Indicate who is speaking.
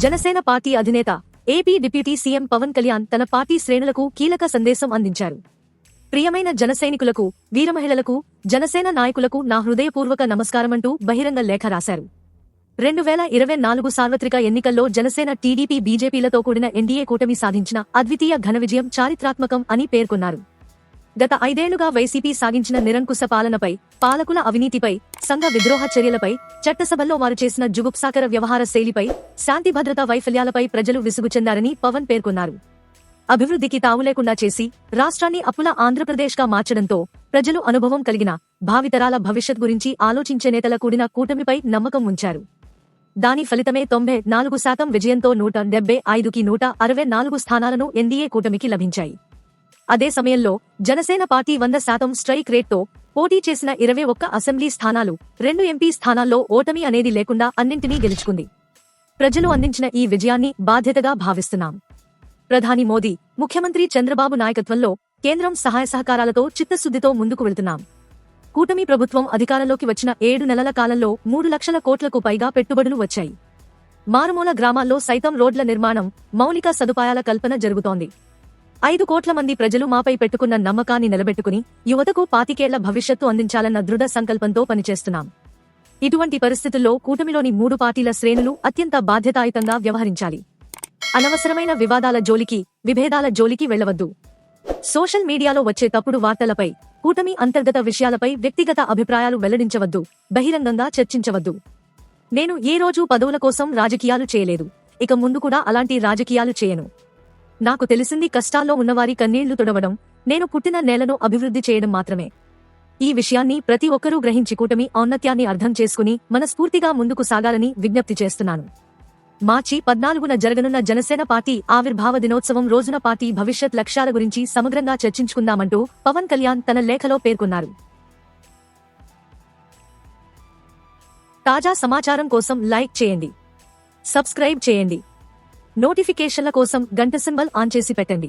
Speaker 1: Janasena party అధినేత AP deputy CM Pawan Kalyan తన party శ్రేణులకు కీలక సందేశం అందించారు. ప్రియమైన జనసైనికులకు, వీరమహిళలకు, జనసేన నాయకులకు నా హృదయపూర్వక నమస్కారమంటూ బహిరంగ లేఖ రాశారు. 2024 సార్వత్రిక ఎన్నికల్లో జనసేన టీడీపీ బీజేపీలతో కూడిన ఎన్డీఏ కూటమి సాధించిన అద్వితీయ ఘన విజయం చారిత్రాత్మకం అని పేర్కొన్నారు. గత 5 ఏళ్లుగా వైసీపీ సాగించిన నిరంకుశ పాలనపై, పాలకుల అవినీతిపై, సంఘ విద్రోహ చర్యలపై, చట్టసభల్లో వారు చేసిన జుగుప్సాకర వ్యవహార శైలిపై, శాంతి భద్రతా వైఫల్యాలపై ప్రజలు విసుగు చెందారని పవన్ పేర్కొన్నారు. అభివృద్ధికి తావులేకుండా చేసి రాష్ట్రాన్ని అప్పుల ఆంధ్రప్రదేశ్గా మార్చడంతో ప్రజలు అనుభవం కలిగిన, భావితరాల భవిష్యత్ గురించి ఆలోచించే నేతల కూడిన కూటమిపై నమ్మకం ఉంచారు. దాని ఫలితమే 94% విజయంతో 175కి 164 స్థానాలను ఎన్డీఏ కూటమికి లభించాయి. అదే సమయంలో జనసేన పార్టీ 100% స్ట్రైక్ రేట్తో పోటీ చేసిన 21 అసెంబ్లీ స్థానాలు, 2 ఎంపీ స్థానాల్లో ఓటమి అనేది లేకుండా అన్నింటినీ గెలుచుకుంది. ప్రజలు అందించిన ఈ విజయాన్ని బాధ్యతగా భావిస్తున్నాం. ప్రధాని మోదీ, ముఖ్యమంత్రి చంద్రబాబు నాయకత్వంలో కేంద్రం సహాయ సహకారాలతో చిత్తశుద్ధితో ముందుకు వెళ్తున్నాం. కూటమి ప్రభుత్వం అధికారంలోకి వచ్చిన 7 నెలల కాలంలో 3 లక్షల కోట్లకు పైగా పెట్టుబడులు వచ్చాయి. మారుమూల గ్రామాల్లో సైతం రోడ్ల నిర్మాణం, మౌలిక సదుపాయాల కల్పన జరుగుతోంది. 5 కోట్ల మంది ప్రజలు మాపై పెట్టుకున్న నమ్మకాన్ని నిలబెట్టుకుని యువతకు 25 ఏళ్ల భవిష్యత్తు అందించాలన్న దృఢ సంకల్పంతో పనిచేస్తున్నాం. ఇటువంటి పరిస్థితుల్లో కూటమిలోని 3 పార్టీల శ్రేణులు అత్యంత బాధ్యతాయుతంగా వ్యవహరించాలి. అనవసరమైన వివాదాల జోలికి, విభేదాల జోలికి వెళ్లవద్దు. సోషల్ మీడియాలో వచ్చే తప్పుడు వార్తలపై, కూటమి అంతర్గత విషయాలపై వ్యక్తిగత అభిప్రాయాలు వెల్లడించవద్దు, బహిరంగంగా చర్చించవద్దు. నేను ఏ రోజూ పదవుల కోసం రాజకీయాలు చేయలేదు, ఇక ముందు కూడా అలాంటి రాజకీయాలు చేయను. నాకు తెలిసింది కష్టాల్లో ఉన్నవారి కన్నీళ్లు తుడవడం, నేను పుట్టిన నేలను అభివృద్ధి చేయడం మాత్రమే. ఈ విషయాన్ని ప్రతి ఒక్కరూ గ్రహించి కూటమి ఔన్నత్యాన్ని అర్థం చేసుకుని మనస్ఫూర్తిగా ముందుకు సాగాలని విజ్ఞప్తి చేస్తున్నాను. మార్చి 14న జరగనున్న జనసేన పార్టీ ఆవిర్భావ దినోత్సవం రోజున పార్టీ భవిష్యత్ లక్ష్యాల గురించి సమగ్రంగా చర్చించుకుందామంటూ పవన్ కళ్యాణ్ తన లేఖలో పేర్కొన్నారు. తాజా సమాచారం కోసం లైక్ చేయండి, సబ్స్క్రైబ్ చేయండి, నోటిఫికేషన్ల కోసం గంట సింబల్ ఆన్ చేసి పెట్టండి.